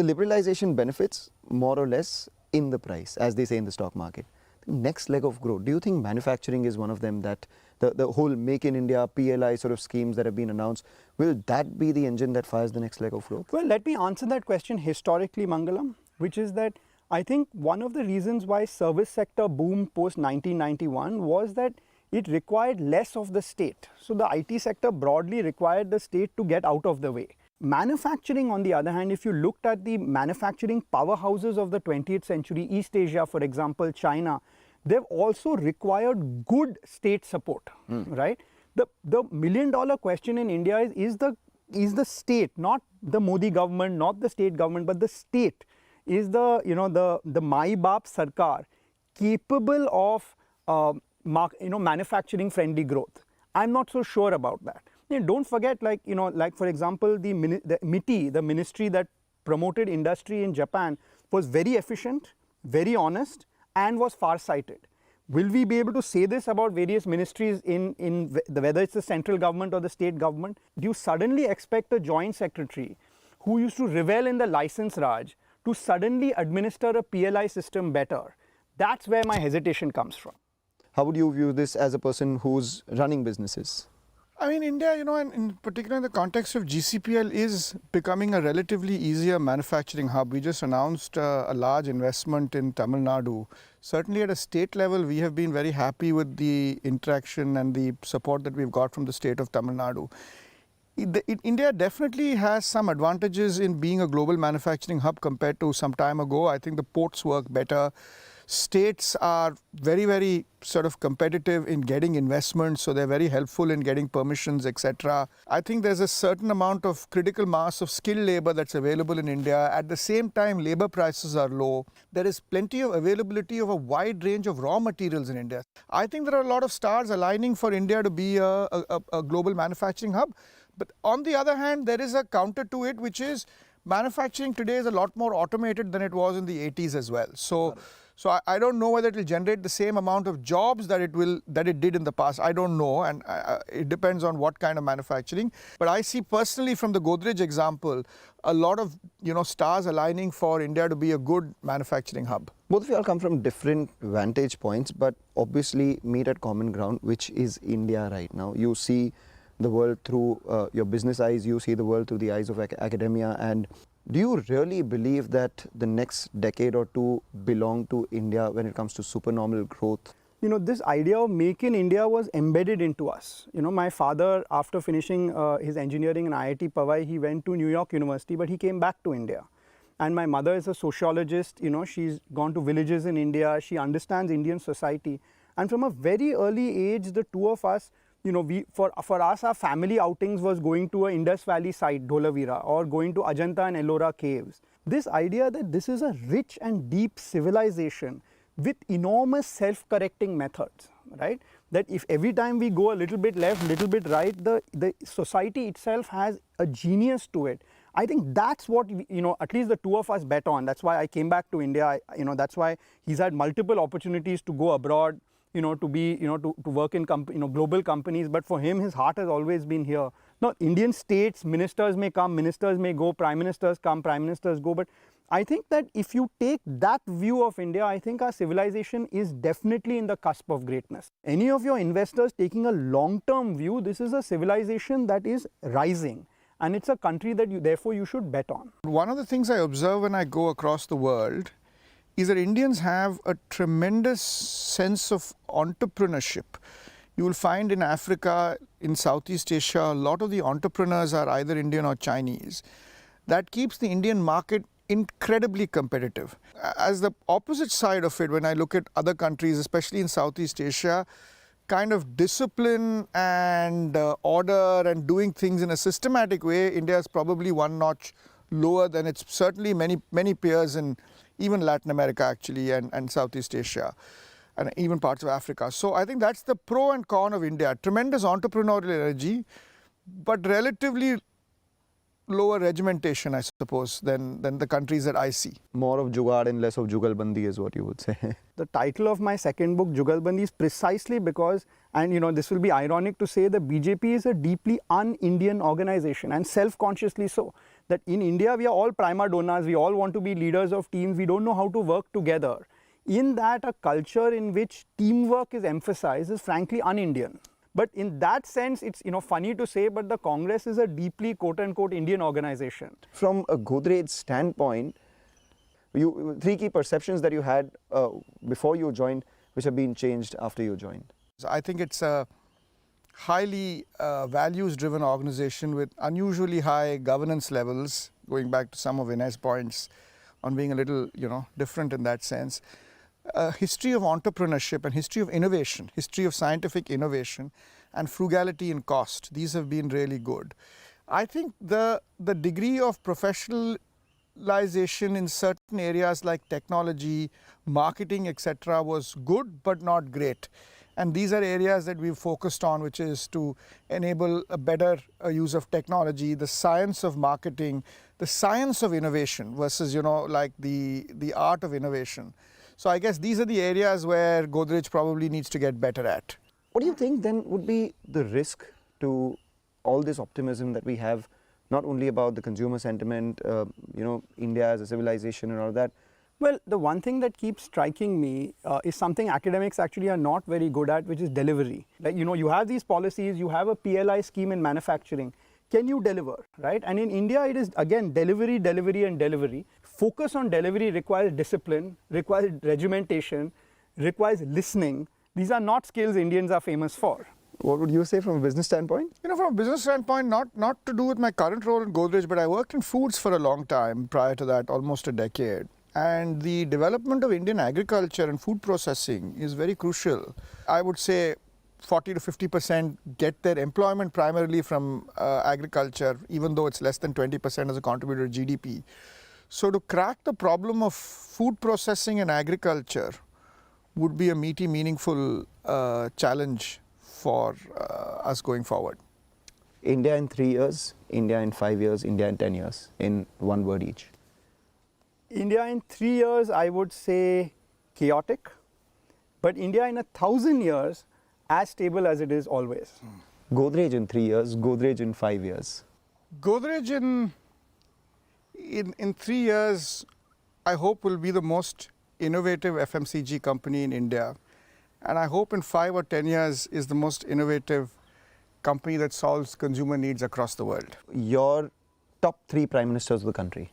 the liberalization benefits more or less in the price, as they say in the stock market. The next leg of growth, do you think manufacturing is one of them, that the whole Make in India, PLI sort of schemes that have been announced, will that be the engine that fires the next leg of growth? Well, let me answer that question historically, Mangalam, which is that I think one of the reasons why service sector boomed post 1991 was that it required less of the state. So the IT sector broadly required the state to get out of the way. Manufacturing, on the other hand, if you looked at the manufacturing powerhouses of the 20th century, East Asia, for example, China, they've also required good state support, right? The million-dollar question in India is the state, not the Modi government, not the state government, but the state. Is the Mai Baap Sarkar capable of manufacturing friendly growth? I'm not so sure about that. Don't forget, like for example, the MITI, the ministry that promoted industry in Japan, was very efficient, very honest, and was far-sighted. Will we be able to say this about various ministries whether it's the central government or the state government? Do you suddenly expect a joint secretary who used to revel in the license raj to suddenly administer a PLI system better? That's where my hesitation comes from. How would you view this as a person who's running businesses? I mean, India, and in particular in the context of GCPL, is becoming a relatively easier manufacturing hub. We just announced a large investment in Tamil Nadu. Certainly at a state level, we have been very happy with the interaction and the support that we've got from the state of Tamil Nadu. India definitely has some advantages in being a global manufacturing hub compared to some time ago. I think the ports work better. States are very, very sort of competitive in getting investments, so they're very helpful in getting permissions, etc. I think there's a certain amount of critical mass of skilled labor that's available in India. At the same time, labor prices are low. There is plenty of availability of a wide range of raw materials in India. I think there are a lot of stars aligning for India to be a global manufacturing hub. But on the other hand, there is a counter to it, which is manufacturing today is a lot more automated than it was in the 80s as well. So I don't know whether it will generate the same amount of jobs that it did in the past. I don't know, and it depends on what kind of manufacturing. But I see personally from the Godrej example, a lot of stars aligning for India to be a good manufacturing hub. Both of you all come from different vantage points, but obviously meet at common ground, which is India right now. You see the world through your business eyes, you see the world through the eyes of academia, and do you really believe that the next decade or two belong to India when it comes to supernormal growth? This idea of Make in India was embedded into us. My father, after finishing his engineering in IIT Powai, he went to New York University, but he came back to India. And my mother is a sociologist, she's gone to villages in India, she understands Indian society. And from a very early age, the two of us, for us, our family outings was going to an Indus Valley site, Dholavira, or going to Ajanta and Ellora caves. This idea that this is a rich and deep civilization with enormous self-correcting methods, right? That if every time we go a little bit left, little bit right, the society itself has a genius to it. I think that's what, at least the two of us bet on. That's why I came back to India. That's why he's had multiple opportunities to go abroad, to be, to work in global companies. But for him, his heart has always been here. Now, Indian states, ministers may come, ministers may go, prime ministers come, prime ministers go. But I think that if you take that view of India, I think our civilization is definitely in the cusp of greatness. Any of your investors taking a long-term view, this is a civilization that is rising. And it's a country that therefore you should bet on. One of the things I observe when I go across the world is that Indians have a tremendous sense of entrepreneurship. You will find in Africa, in Southeast Asia, a lot of the entrepreneurs are either Indian or Chinese. That keeps the Indian market incredibly competitive. As the opposite side of it, when I look at other countries, especially in Southeast Asia, kind of discipline and order and doing things in a systematic way, India is probably one notch lower than its certainly many peers in even Latin America actually and Southeast Asia and even parts of Africa. So I think that's the pro and con of India. Tremendous entrepreneurial energy, but relatively lower regimentation, I suppose, than the countries that I see. More of Jugaad and less of Jugalbandi is what you would say. The title of my second book, Jugalbandi, is precisely because, and this will be ironic to say, the BJP is a deeply un-Indian organization, and self-consciously so. That in India, we are all prima donnas, we all want to be leaders of teams, we don't know how to work together. In that, a culture in which teamwork is emphasized is frankly un-Indian. But in that sense, it's funny to say, but the Congress is a deeply quote-unquote Indian organization. From a Godrej standpoint, three key perceptions that you had before you joined, which have been changed after you joined. I think it's a highly values-driven organization with unusually high governance levels, going back to some of Vinay's points on being a little, different in that sense. A history of entrepreneurship and history of innovation, history of scientific innovation and frugality in cost. These have been really good. I think the degree of professionalization in certain areas like technology, marketing, etc. was good but not great. And these are areas that we've focused on, which is to enable a better use of technology, the science of marketing, the science of innovation versus, like the art of innovation. So I guess these are the areas where Godrej probably needs to get better at. What do you think then would be the risk to all this optimism that we have, not only about the consumer sentiment, India as a civilization and all that? Well, the one thing that keeps striking me is something academics actually are not very good at, which is delivery. Like, you have these policies, you have a PLI scheme in manufacturing. Can you deliver, right? And in India, it is again delivery, delivery and delivery. Focus on delivery requires discipline, requires regimentation, requires listening. These are not skills Indians are famous for. What would you say from a business standpoint? From a business standpoint, not to do with my current role in Godrej, but I worked in foods for a long time, prior to that, almost a decade. And the development of Indian agriculture and food processing is very crucial. I would say 40 to 50% get their employment primarily from agriculture, even though it's less than 20% as a contributor to GDP. So to crack the problem of food processing and agriculture would be a meaty, meaningful challenge for us going forward. India in 3 years, India in 5 years, India in 10 years, in one word each. India in 3 years, I would say chaotic, but India in 1,000 years, as stable as it is always. Godrej in 3 years, Godrej in 5 years. Godrej in 3 years, I hope will be the most innovative FMCG company in India. And I hope in 5 or 10 years is the most innovative company that solves consumer needs across the world. Your top 3 prime ministers of the country?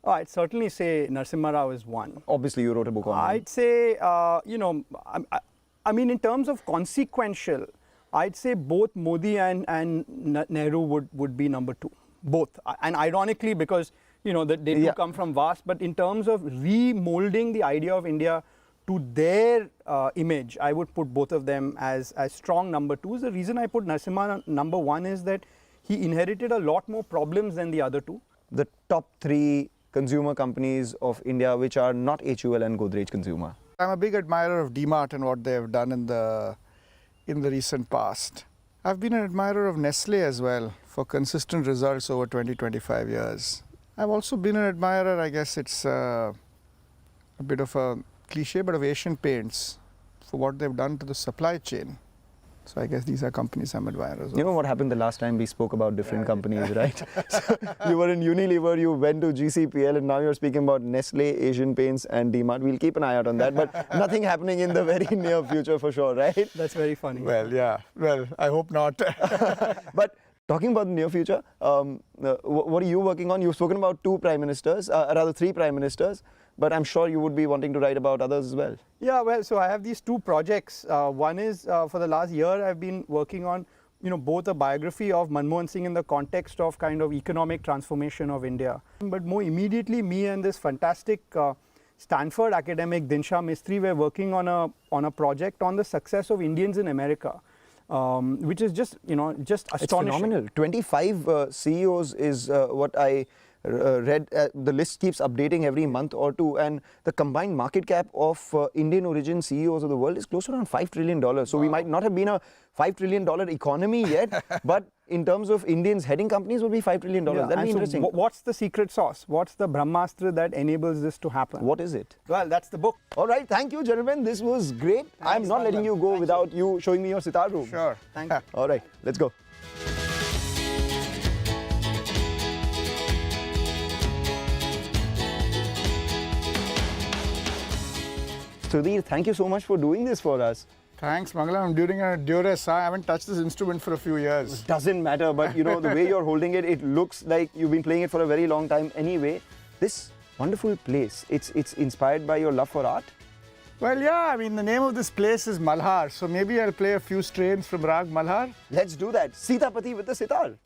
I'd certainly say Narasimha Rao is one. Obviously, you wrote a book on him. I'd say, I mean, in terms of consequential, I'd say both Modi and Nehru would be number 2. Both. And ironically, because, they do come from vast, but in terms of remolding the idea of India to their image, I would put both of them as strong number 2s. The reason I put Narasimha number 1 is that he inherited a lot more problems than the other 2. The top 3 consumer companies of India which are not HUL and Godrej Consumer. I'm a big admirer of DMart and what they have done in the recent past. I've been an admirer of Nestle as well for consistent results over 20-25 years. I've also been an admirer, I guess it's a bit of a cliche, but of Asian Paints for what they've done to the supply chain. So I guess these are companies I'm admirers of. You know what happened the last time we spoke about different companies, right? So you were in Unilever, you went to GCPL, and now you're speaking about Nestle, Asian Paints and DMart. We'll keep an eye out on that, but nothing happening in the very near future for sure, right? That's very funny. Well, yeah. Well, I hope not. But talking about the near future, what are you working on? You've spoken about 2 prime ministers, rather 3 prime ministers, but I'm sure you would be wanting to write about others as well. Yeah, well, so I have these 2 projects. One is for the last year I've been working on, both a biography of Manmohan Singh in the context of kind of economic transformation of India. But more immediately, me and this fantastic Stanford academic Dinsha Mistry were working on a project on the success of Indians in America. Which is just astonishing. It's phenomenal. 25 CEOs is what I read. The list keeps updating every month or 2, and the combined market cap of Indian origin CEOs of the world is close to around $5 trillion. So we might not have been a $5 trillion economy yet, but in terms of Indians heading companies would be $5 trillion. Yeah, That'd and be so interesting. what's the secret sauce? What's the Brahmastra that enables this to happen? What is it? Well, that's the book. All right, thank you, gentlemen. This was great. I'm not letting you go without you showing me your sitar room. Sure. Thank you. All right, let's go. Sudhir, thank you so much for doing this for us. Thanks, Mangalam. I'm during a duress. I haven't touched this instrument for a few years. Doesn't matter, but you know, the way you're holding it, it looks like you've been playing it for a very long time anyway. This wonderful place, it's inspired by your love for art. Well, yeah, I mean, the name of this place is Malhar, so maybe I'll play a few strains from Rag Malhar. Let's do that. Sitapati with the sitar.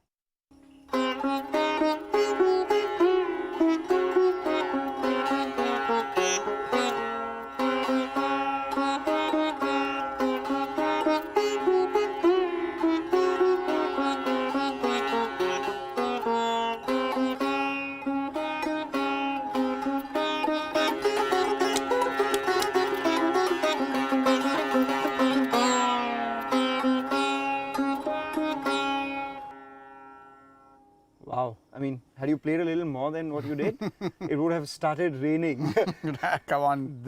Wow. I mean, had you played a little more than what you did, it would have started raining. Come on.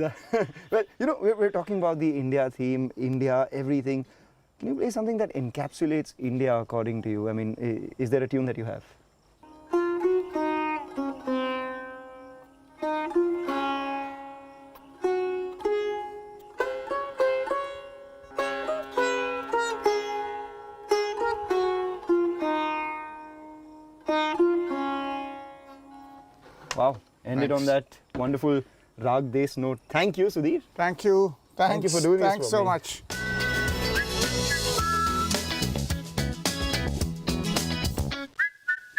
Well, you know, we're talking about the India theme, India, everything. Can you play something that encapsulates India according to you? I mean, is there a tune that you have? Wow, ended on that wonderful Rag Des note. Thank you, Sudhir. Thank you. Thanks. Thank you for doing this Thanks for so me. much.